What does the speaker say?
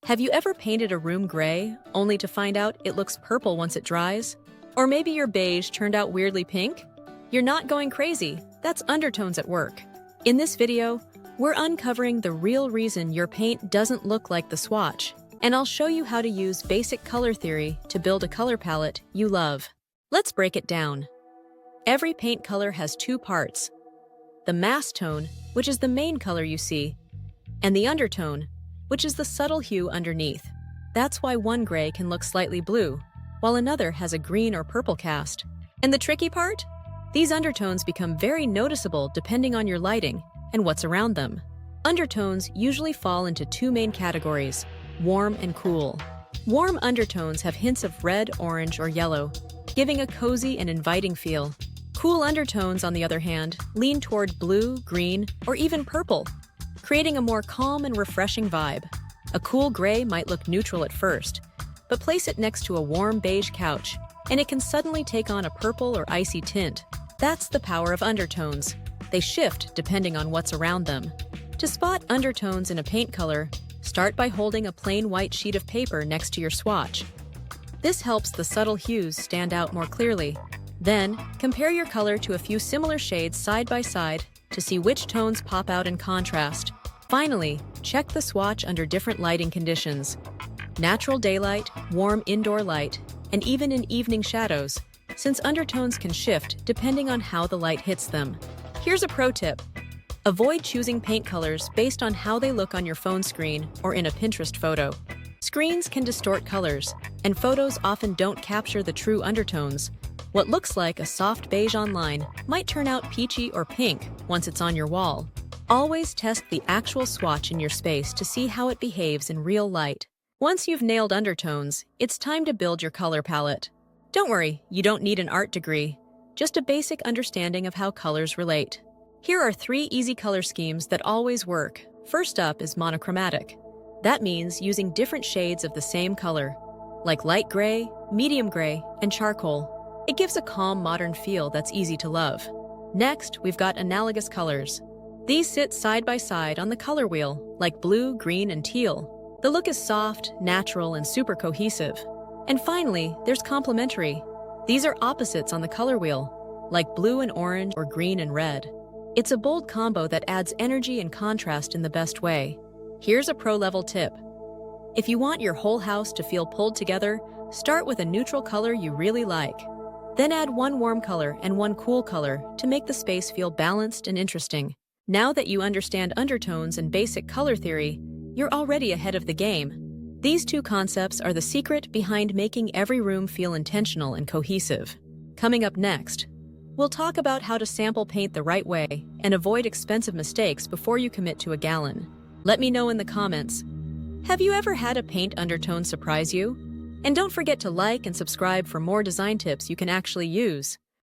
Have you ever painted a room gray, only to find out it looks purple once it dries? Or maybe your beige turned out weirdly pink? You're not going crazy, that's undertones at work. In this video, we're uncovering the real reason your paint doesn't look like the swatch, and I'll show you how to use basic color theory to build a color palette you love. Let's break it down. Every paint color has two parts: the mass tone, which is the main color you see, and the undertone, which is the subtle hue underneath. That's why one gray can look slightly blue, while another has a green or purple cast. And the tricky part? These undertones become very noticeable depending on your lighting and what's around them. Undertones usually fall into two main categories: warm and cool. Warm undertones have hints of red, orange, or yellow, giving a cozy and inviting feel. Cool undertones, on the other hand, lean toward blue, green, or even purple, creating a more calm and refreshing vibe. A cool gray might look neutral at first, but place it next to a warm beige couch, and it can suddenly take on a purple or icy tint. That's the power of undertones. They shift depending on what's around them. To spot undertones in a paint color, start by holding a plain white sheet of paper next to your swatch. This helps the subtle hues stand out more clearly. Then, compare your color to a few similar shades side by side to see which tones pop out in contrast. Finally, check the swatch under different lighting conditions: natural daylight, warm indoor light, and even in evening shadows, since undertones can shift depending on how the light hits them. Here's a pro tip: avoid choosing paint colors based on how they look on your phone screen or in a Pinterest photo. Screens can distort colors, and photos often don't capture the true undertones. What looks like a soft beige online might turn out peachy or pink once it's on your wall. Always test the actual swatch in your space to see how it behaves in real light. Once you've nailed undertones, it's time to build your color palette. Don't worry, you don't need an art degree, just a basic understanding of how colors relate. Here are 3 easy color schemes that always work. First up is monochromatic. That means using different shades of the same color, like light gray, medium gray, and charcoal. It gives a calm, modern feel that's easy to love. Next, we've got analogous colors. These sit side by side on the color wheel, like blue, green, and teal. The look is soft, natural, and super cohesive. And finally, there's complementary. These are opposites on the color wheel, like blue and orange or green and red. It's a bold combo that adds energy and contrast in the best way. Here's a pro-level tip. If you want your whole house to feel pulled together, start with a neutral color you really like. Then add one warm color and one cool color to make the space feel balanced and interesting. Now that you understand undertones and basic color theory, you're already ahead of the game. These two concepts are the secret behind making every room feel intentional and cohesive. Coming up next, we'll talk about how to sample paint the right way and avoid expensive mistakes before you commit to a gallon. Let me know in the comments. Have you ever had a paint undertone surprise you? And don't forget to like and subscribe for more design tips you can actually use.